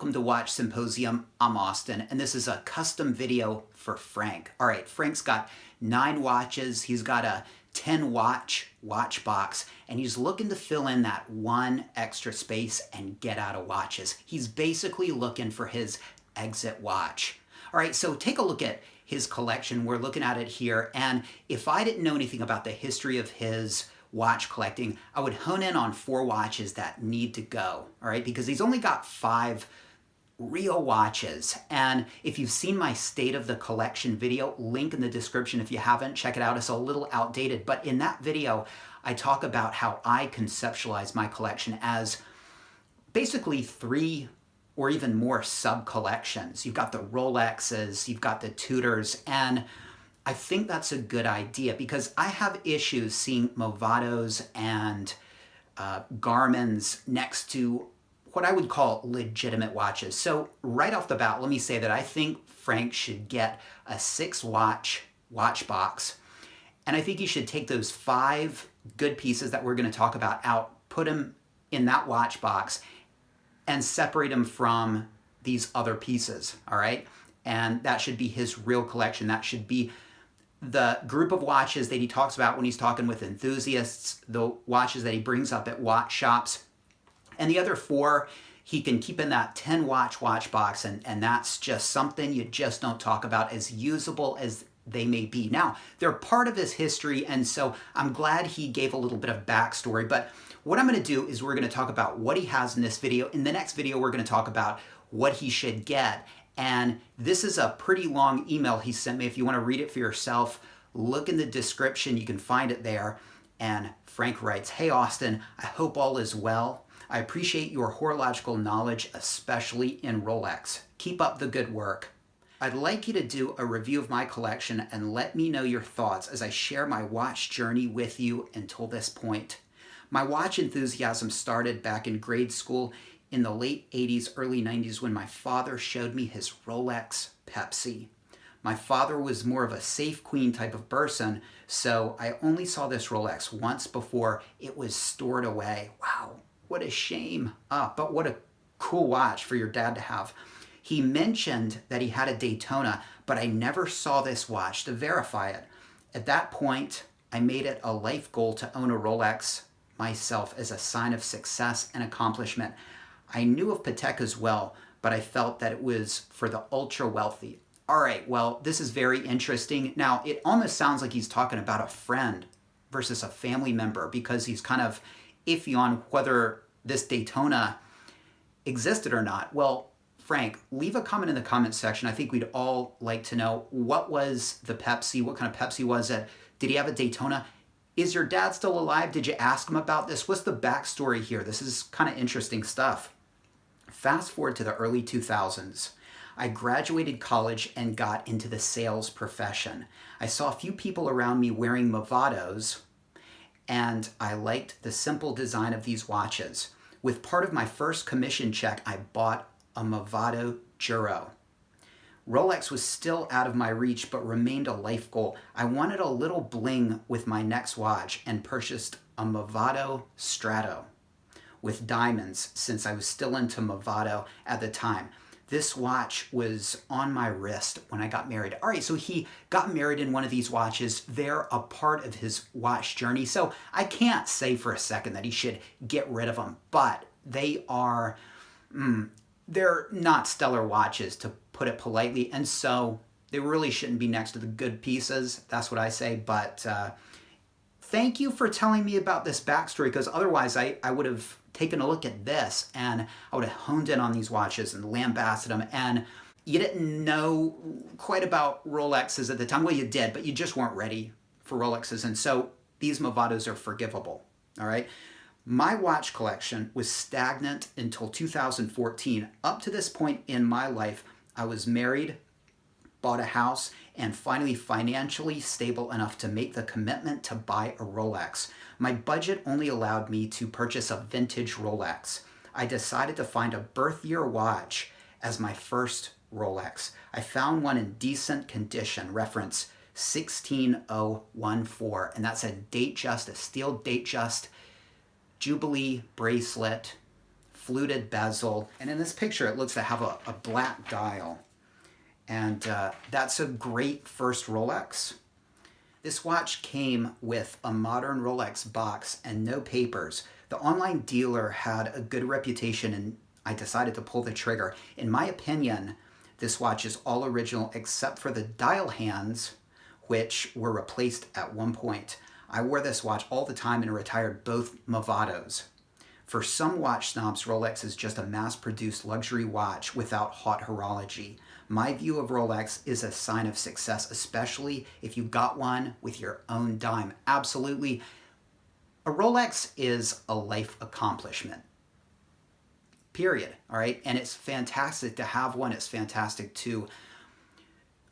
welcome to Watch Symposium. I'm Austin, and this is a custom video for Frank. All right, Frank's got 9 watches. He's got a 10-watch watch box, and he's looking to fill in that one extra space and get out of watches. He's basically looking for his exit watch. All right, so take a look at his collection. We're looking at it here, and if I didn't know anything about the history of his watch collecting, I would hone in on 4 watches that need to go, all right? Because he's only got 5 real watches. And if you've seen my State of the Collection video, link in the description if you haven't, check it out. It's a little outdated, but in that video, I talk about how I conceptualize my collection as basically 3 or even more sub-collections. You've got the Rolexes, you've got the Tudors, and I think that's a good idea because I have issues seeing Movados and Garmin's next to what I would call legitimate watches. So right off the bat, let me say that I think Frank should get a 6-watch watch box. And I think he should take those 5 good pieces that we're going to talk about out, put them in that watch box, and separate them from these other pieces, all right? And that should be his real collection. That should be the group of watches that he talks about when he's talking with enthusiasts, the watches that he brings up at watch shops. And the other 4, he can keep in that 10-watch watch box, and that's just something you just don't talk about, as usable as they may be. Now, they're part of his history, and so I'm glad he gave a little bit of backstory, but what I'm going to do is we're going to talk about what he has in this video. In the next video, we're going to talk about what he should get. And this is a pretty long email he sent me. If you want to read it for yourself, look in the description. You can find it there. And Frank writes, "Hey Austin, I hope all is well. I appreciate your horological knowledge, especially in Rolex. Keep up the good work. I'd like you to do a review of my collection and let me know your thoughts as I share my watch journey with you until this point. My watch enthusiasm started back in grade school in the late 80s, early 90s when my father showed me his Rolex Pepsi. My father was more of a safe queen type of person, so I only saw this Rolex once before it was stored away. Wow, what a shame. But what a cool watch for your dad to have. He mentioned that he had a Daytona, but I never saw this watch to verify it. At that point, I made it a life goal to own a Rolex myself as a sign of success and accomplishment. I knew of Patek as well, but I felt that it was for the ultra wealthy." All right, well, this is very interesting. Now, it almost sounds like he's talking about a friend versus a family member because he's kind of iffy on whether this Daytona existed or not. Well, Frank, leave a comment in the comment section. I think we'd all like to know, what was the Pepsi? What kind of Pepsi was it? Did he have a Daytona? Is your dad still alive? Did you ask him about this? What's the backstory here? This is kind of interesting stuff. Fast forward to the early 2000s. I graduated college and got into the sales profession. I saw a few people around me wearing Movados, and I liked the simple design of these watches. With part of my first commission check, I bought a Movado Juro. Rolex was still out of my reach, but remained a life goal. I wanted a little bling with my next watch and purchased a Movado Strato with diamonds since I was still into Movado at the time. This watch was on my wrist when I got married. All right, so he got married in one of these watches. They're a part of his watch journey. So I can't say for a second that he should get rid of them, but they are, they're not stellar watches, to put it politely. And so they really shouldn't be next to the good pieces. That's what I say. But thank you for telling me about this backstory, because otherwise I would have taken a look at this and I would have honed in on these watches and lambasted them. And you didn't know quite about Rolexes at the time. Well, you did, but you just weren't ready for Rolexes. And so these Movados are forgivable, all right? My watch collection was stagnant until 2014. Up to this point in my life, I was married, bought a house, and finally financially stable enough to make the commitment to buy a Rolex. My budget only allowed me to purchase a vintage Rolex. I decided to find a birth year watch as my first Rolex. I found one in decent condition, reference 16014, and that's a steel date just Jubilee bracelet, fluted bezel. And in this picture, it looks to have a black dial. And that's a great first Rolex. This watch came with a modern Rolex box and no papers. The online dealer had a good reputation and I decided to pull the trigger. In my opinion, this watch is all original except for the dial hands, which were replaced at one point. I wore this watch all the time and retired both Movados. For some watch snobs, Rolex is just a mass-produced luxury watch without haute horology. My view of Rolex is a sign of success, especially if you got one with your own dime. Absolutely. A Rolex is a life accomplishment. Period. All right. And it's fantastic to have one. It's fantastic to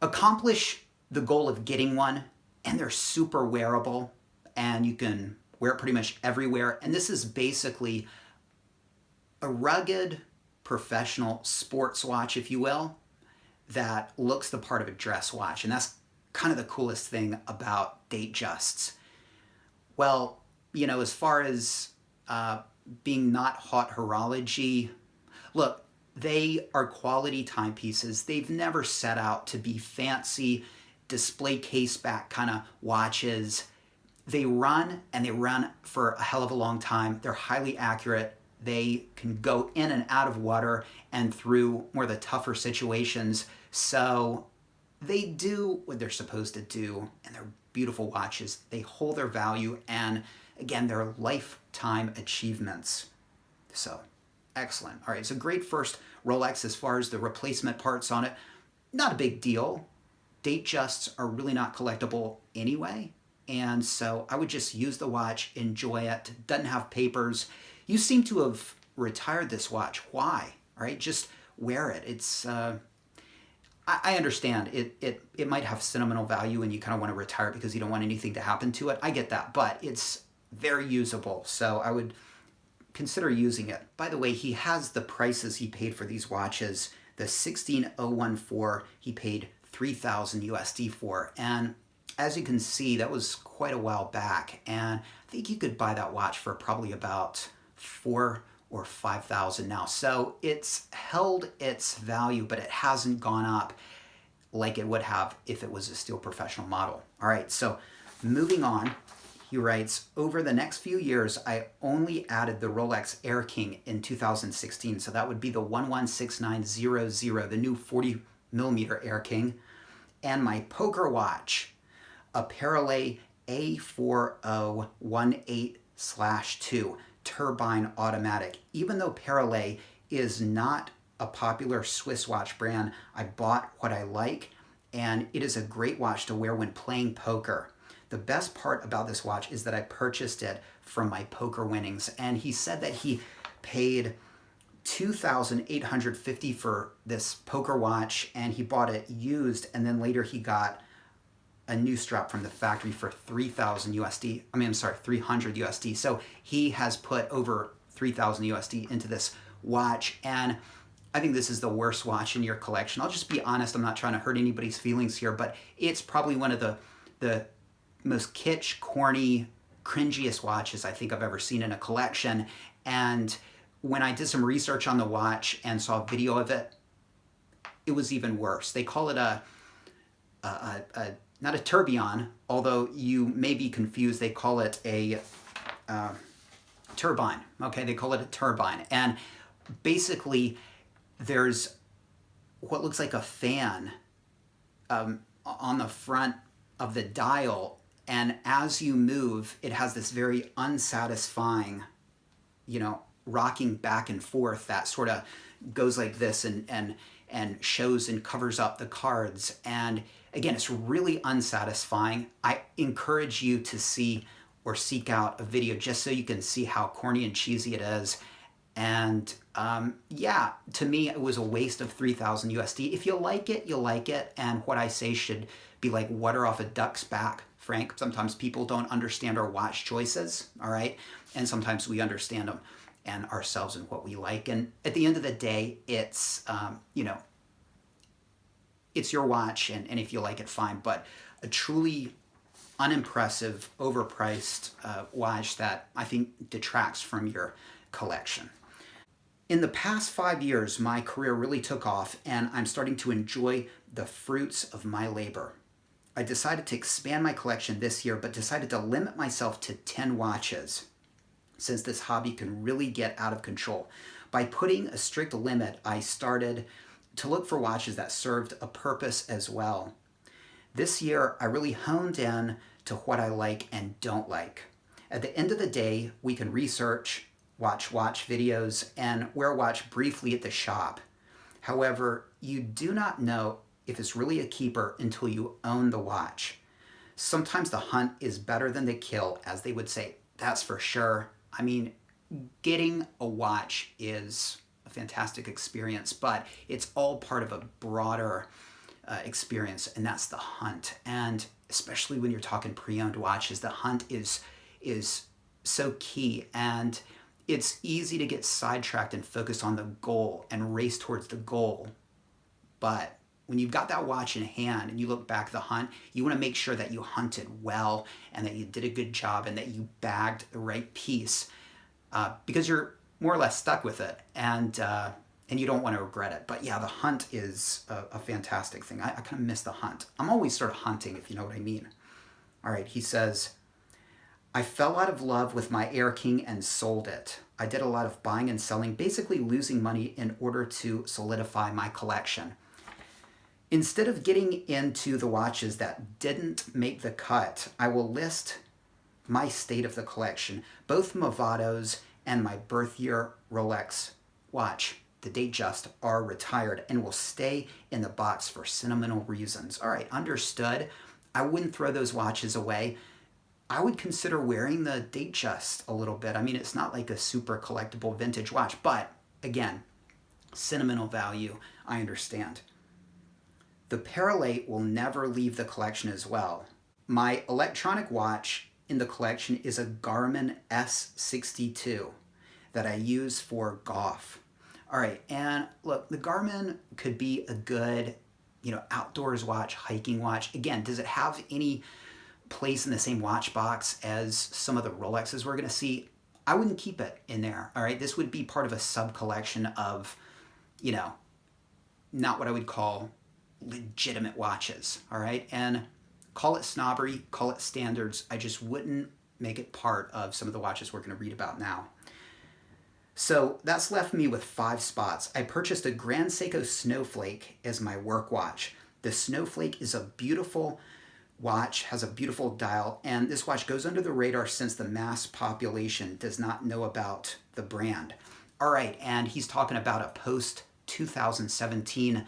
accomplish the goal of getting one. And they're super wearable and you can wear it pretty much everywhere. And this is basically a rugged professional sports watch, if you will, that looks the part of a dress watch. And that's kind of the coolest thing about Datejusts. Well, you know, as far as being not haute horology, look, they are quality timepieces. They've never set out to be fancy display case back kind of watches. They run and they run for a hell of a long time. They're highly accurate. They can go in and out of water and through more of the tougher situations. So they do what they're supposed to do, and they're beautiful watches. They hold their value, and again, they're lifetime achievements. So excellent. All right, it's a great first Rolex as far as the replacement parts on it. Not a big deal. Datejusts are really not collectible anyway. And so I would just use the watch, enjoy it. Doesn't have papers. You seem to have retired this watch. Why? All right, just wear it. It's, I understand it might have sentimental value and you kind of want to retire it because you don't want anything to happen to it. I get that, but it's very usable. So I would consider using it. By the way, he has the prices he paid for these watches. The 16014 he paid 3,000 USD for. And as you can see, that was quite a while back. And I think you could buy that watch for probably about 4,000 or 5,000 now. So it's held its value, but it hasn't gone up like it would have if it was a Steel Professional model. All right, so moving on, he writes, over the next few years, I only added the Rolex Air King in 2016. So that would be the 116900, the new 40 millimeter Air King, and my poker watch, a Parallel A4018/2 turbine automatic. Even though Parallel is not a popular Swiss watch brand, I bought what I like, and it is a great watch to wear when playing poker. The best part about this watch is that I purchased it from my poker winnings, and he said that he paid $2,850 for this poker watch, and he bought it used, and then later he got a new strap from the factory for 3,000 USD. I mean, I'm sorry, 300 USD. So he has put over 3,000 USD into this watch, and I think this is the worst watch in your collection. I'll just be honest, I'm not trying to hurt anybody's feelings here, but it's probably one of the most kitsch, corny, cringiest watches I think I've ever seen in a collection. And when I did some research on the watch and saw a video of it, it was even worse. They call it not a tourbillon, although you may be confused. They call it a turbine. Okay, they call it a turbine. And basically, there's what looks like a fan on the front of the dial. And as you move, it has this very unsatisfying, rocking back and forth that sort of goes like this and shows and covers up the cards. And again, it's really unsatisfying. I encourage you to see or seek out a video just so you can see how corny and cheesy it is. And yeah, to me, it was a waste of 3,000 USD. If you like it, you like it. And what I say should be like water off a duck's back, Frank. Sometimes people don't understand our watch choices, all right? And sometimes we understand them and ourselves and what we like. And at the end of the day, it's, it's your watch, and if you like it, fine. But a truly unimpressive, overpriced watch that I think detracts from your collection. In the past 5 years, my career really took off, and I'm starting to enjoy the fruits of my labor. I decided to expand my collection this year, but decided to limit myself to 10 watches, since this hobby can really get out of control. By putting a strict limit, I started to look for watches that served a purpose as well. This year, I really honed in to what I like and don't like. At the end of the day, we can research, watch videos, and wear a watch briefly at the shop. However, you do not know if it's really a keeper until you own the watch. Sometimes the hunt is better than the kill, as they would say. That's for sure. I mean, getting a watch is a fantastic experience, but it's all part of a broader experience, and that's the hunt. And especially when you're talking pre-owned watches, the hunt is so key, and it's easy to get sidetracked and focus on the goal and race towards the goal. But when you've got that watch in hand and you look back at the hunt, you want to make sure that you hunted well and that you did a good job and that you bagged the right piece, because you're more or less stuck with it, and you don't want to regret it. But yeah, the hunt is a fantastic thing. I kind of miss the hunt. I'm always sort of hunting, if you know what I mean. All right, he says, I fell out of love with my Air King and sold it. I did a lot of buying and selling, basically losing money in order to solidify my collection. Instead of getting into the watches that didn't make the cut, I will list my state of the collection. Both Movados and my birth year Rolex watch, the Datejust, are retired and will stay in the box for sentimental reasons. All right, understood. I wouldn't throw those watches away. I would consider wearing the Datejust a little bit. I mean, it's not like a super collectible vintage watch, but again, sentimental value, I understand. The Paralate will never leave the collection as well. My electronic watch in the collection is a Garmin S62 that I use for golf. All right, and look, the Garmin could be a good, outdoors watch, hiking watch. Again, does it have any place in the same watch box as some of the Rolexes we're going to see? I wouldn't keep it in there. All right, this would be part of a sub collection of, not what I would call legitimate watches. All right, and call it snobbery, call it standards. I just wouldn't make it part of some of the watches we're going to read about now. So that's left me with 5 spots. I purchased a Grand Seiko Snowflake as my work watch. The Snowflake is a beautiful watch, has a beautiful dial, and this watch goes under the radar since the mass population does not know about the brand. All right, and he's talking about a post-2017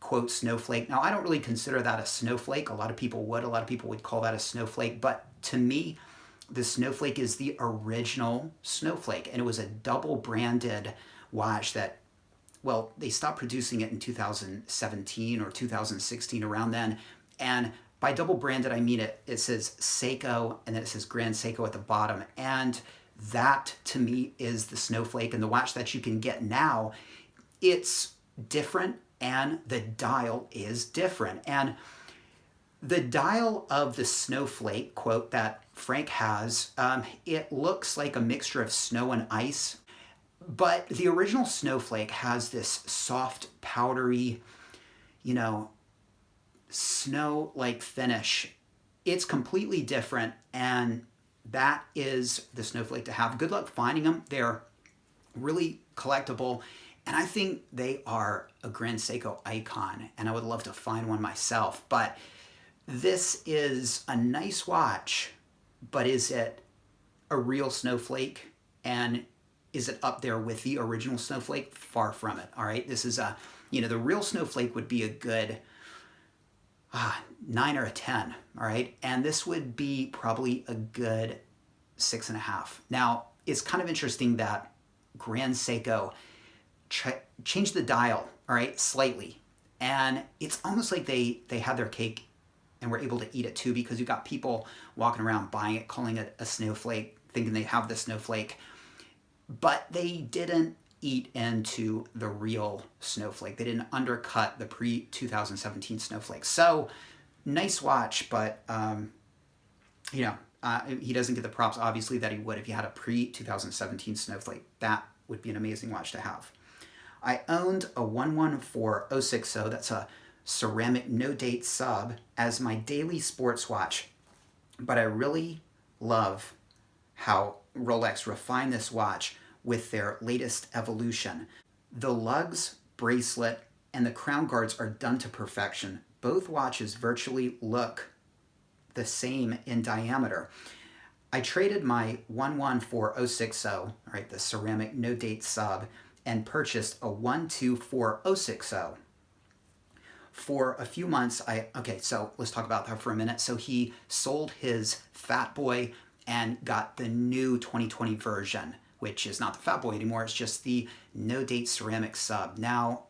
quote Snowflake. Now, I don't really consider that a snowflake. A lot of people would call that a snowflake, but to me, the Snowflake is the original Snowflake, and it was a double branded watch that, well, they stopped producing it in 2017 or 2016, around then. And by double branded, I mean it says Seiko and then it says Grand Seiko at the bottom. And that to me is the Snowflake. And the watch that you can get now, it's different and the dial is different. And the dial of the Snowflake, quote, that Frank has, it looks like a mixture of snow and ice. But the original Snowflake has this soft, powdery, snow-like finish. It's completely different, and that is the Snowflake to have. Good luck finding them. They're really collectible, and I think they are a Grand Seiko icon, and I would love to find one myself. But this is a nice watch, but is it a real Snowflake? And is it up there with the original Snowflake? Far from it, all right? This is the real Snowflake would be a good 9 or a 10, all right? And this would be probably a good 6.5. Now, it's kind of interesting that Grand Seiko changed the dial, all right, slightly. And it's almost like they had their cake and were able to eat it too, because you got people walking around buying it, calling it a Snowflake, thinking they have the Snowflake. But they didn't eat into the real Snowflake. They didn't undercut the pre-2017 Snowflake. So, nice watch, but, he doesn't get the props, obviously, that he would if you had a pre-2017 Snowflake. That would be an amazing watch to have. I owned a 114060, that's a ceramic no-date sub, as my daily sports watch. But I really love how Rolex refined this watch with their latest evolution. The lugs, bracelet, and the crown guards are done to perfection. Both watches virtually look the same in diameter. I traded my 114060, right, the ceramic no-date sub, and purchased a 124060. For a few months, so let's talk about that for a minute. So he sold his Fat Boy and got the new 2020 version, which is not the Fat Boy anymore. It's just the no-date ceramic sub. Now,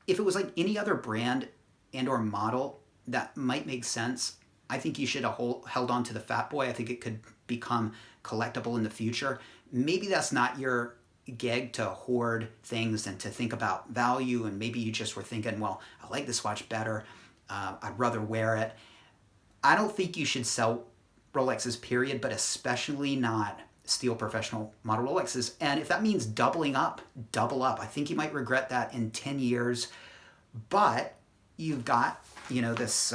if it was like any other brand and or model, that might make sense. I think you should have held on to the Fat Boy. I think it could become collectible in the future. Maybe that's not your gig, to hoard things and to think about value, and maybe you just were thinking, well, I like this watch better. I'd rather wear it. I don't think you should sell Rolexes, period, but especially not steel professional model Rolexes. And if that means doubling up, double up. I think you might regret that in 10 years. But you've got, this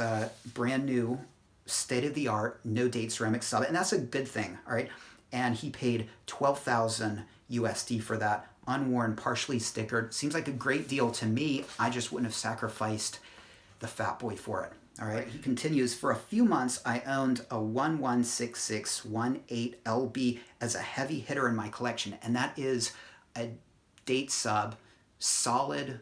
brand new state-of-the-art no-date ceramic sub, and that's a good thing, all right? And he paid $12,000 USD for that, unworn, partially stickered. Seems like a great deal to me. I just wouldn't have sacrificed the Fat Boy for it. All right, he continues, for a few months, I owned a 116618LB as a heavy hitter in my collection, and that is a date sub, solid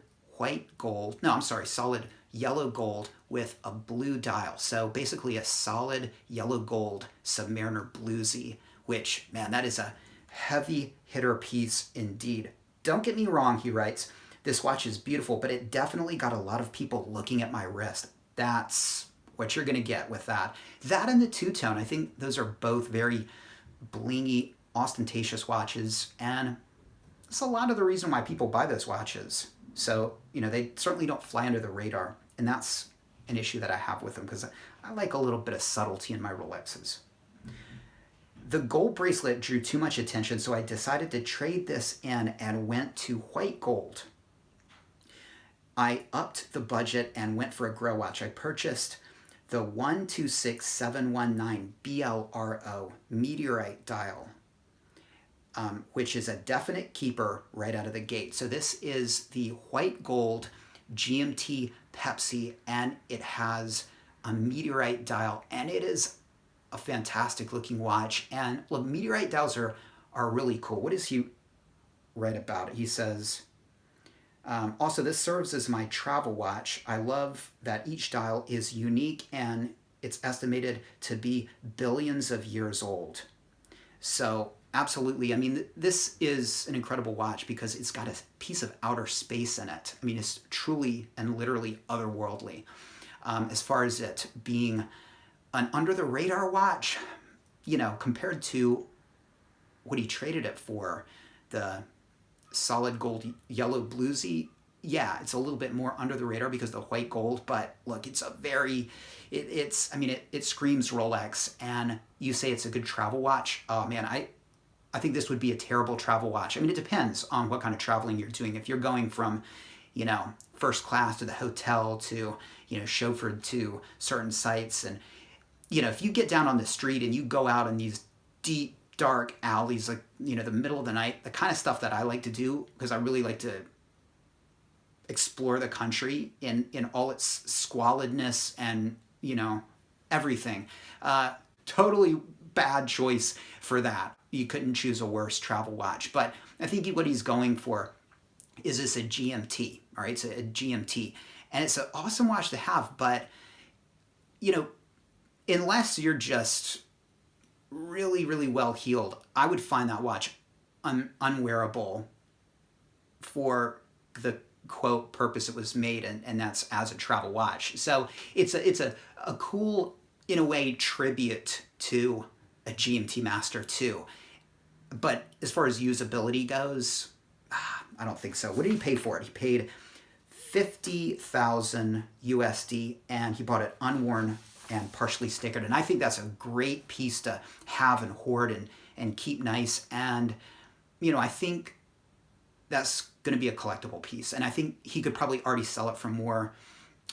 yellow gold with a blue dial. So basically a solid yellow gold Submariner bluesy, which, man, that is a heavy hitter piece indeed. Don't get me wrong, he writes, this watch is beautiful, but it definitely got a lot of people looking at my wrist. That's what you're going to get with that. That and the two-tone, I think those are both very blingy, ostentatious watches, and it's a lot of the reason why people buy those watches. So, they certainly don't fly under the radar, and that's an issue that I have with them because I like a little bit of subtlety in my Rolexes. The gold bracelet drew too much attention, so I decided to trade this in and went to white gold. I upped the budget and went for a grow watch. I purchased the 126719 BLRO meteorite dial, which is a definite keeper right out of the gate. So this is the white gold GMT Pepsi, and it has a meteorite dial, and it is a fantastic looking watch. And look, meteorite dials are really cool. What does he write about it? He says, also, this serves as my travel watch. I love that each dial is unique and it's estimated to be billions of years old. So absolutely, this is an incredible watch because it's got a piece of outer space in it. It's truly and literally otherworldly. As far as it being an under-the-radar watch, compared to what he traded it for, the solid gold yellow bluesy, yeah, it's a little bit more under the radar because of the white gold, but look, it's it screams Rolex, and you say it's a good travel watch. Oh man, I think this would be a terrible travel watch. It depends on what kind of traveling you're doing. If you're going from, first class to the hotel to, chauffeured to certain sites, and, if you get down on the street and you go out in these deep, dark alleys, like, the middle of the night, the kind of stuff that I like to do, because I really like to explore the country in all its squalidness and, everything. Totally bad choice for that. You couldn't choose a worse travel watch. But I think what he's going for is this a GMT, all right? It's a GMT. And it's an awesome watch to have, but, unless you're just really, really well heeled, I would find that watch unwearable for the quote purpose it was made, and that's as a travel watch. So it's a cool, in a way, tribute to a GMT Master 2. But as far as usability goes, I don't think so. What did he pay for it? He paid $50,000 USD, and he bought it unworn and partially stickered. And I think that's a great piece to have and hoard and keep nice. And I think that's going to be a collectible piece. And I think he could probably already sell it for more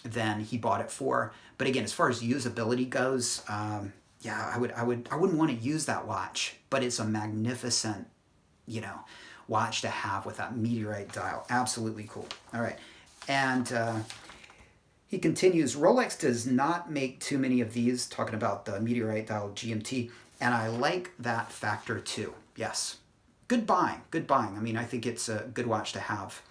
than he bought it for. But again, as far as usability goes, yeah, I wouldn't want to use that watch, but it's a magnificent, watch to have with that meteorite dial. Absolutely cool. All right. And he continues, Rolex does not make too many of these, talking about the meteorite dial GMT, and I like that factor too. Yes. Good buying. Good buying. I mean, I think it's a good watch to have.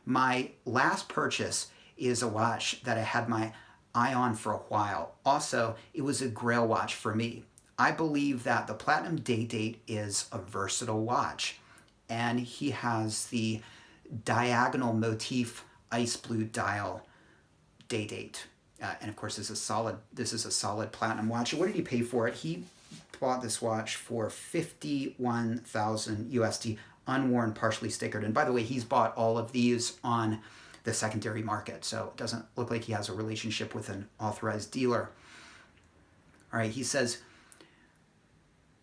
My last purchase is a watch that I had my eye on for a while. Also, it was a grail watch for me. I believe that the Platinum Day Date is a versatile watch, and he has the diagonal motif ice blue dial Day Date. And of course, this is a solid platinum watch. What did he pay for it? He bought this watch for 51,000 USD, unworn, partially stickered. And by the way, he's bought all of these on the secondary market, so it doesn't look like he has a relationship with an authorized dealer. All right, he says,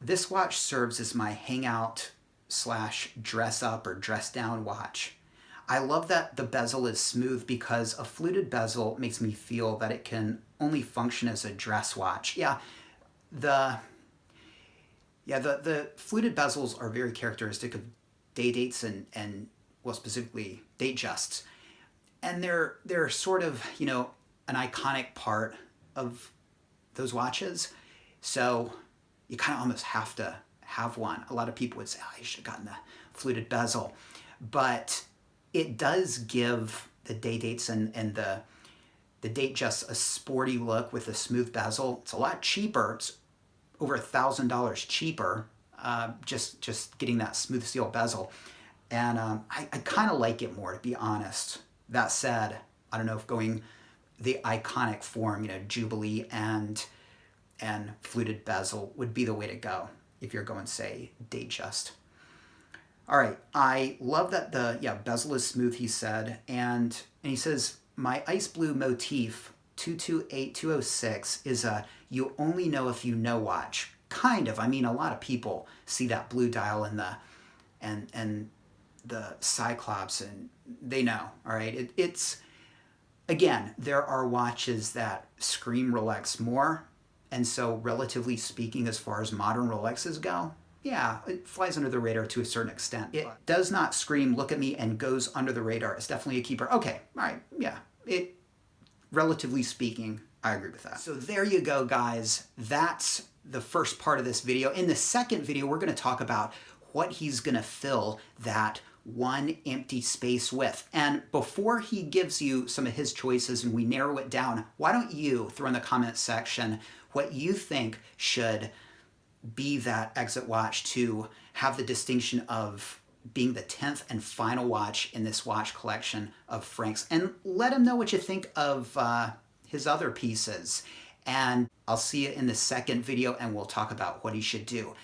this watch serves as my hangout / dress up or dress down watch. I love that the bezel is smooth because a fluted bezel makes me feel that it can only function as a dress watch. Yeah, the fluted bezels are very characteristic of day dates and well, specifically Datejusts. And they're sort of, an iconic part of those watches. So you kind of almost have to have one. A lot of people would say, oh, you should have gotten the fluted bezel. But it does give the day dates and the Datejusts a sporty look with a smooth bezel. It's a lot cheaper. It's over $1,000 cheaper, just getting that smooth steel bezel. And I kind of like it more, to be honest. That said, I don't know if going the iconic form, Jubilee and fluted bezel would be the way to go if you're going, say, Datejust. All right, I love that the bezel is smooth, he said, and he says, my ice blue motif 228206 is a you only know if you know watch. Kind of. I mean, a lot of people see that blue dial and the Cyclops, and they know. All right, it's again, there are watches that scream Rolex more, and so relatively speaking, as far as modern Rolexes go, yeah, it flies under the radar to a certain extent. It does not scream, look at me, and goes under the radar. It's definitely a keeper. Okay, all right, yeah. It, relatively speaking, I agree with that. So there you go, guys. That's the first part of this video. In the second video, we're going to talk about what he's going to fill that one empty space with. And before he gives you some of his choices and we narrow it down, why don't you throw in the comment section what you think should be that exit watch to have the distinction of being the 10th and final watch in this watch collection of Frank's. And let him know what you think of his other pieces. And I'll see you in the second video and we'll talk about what he should do.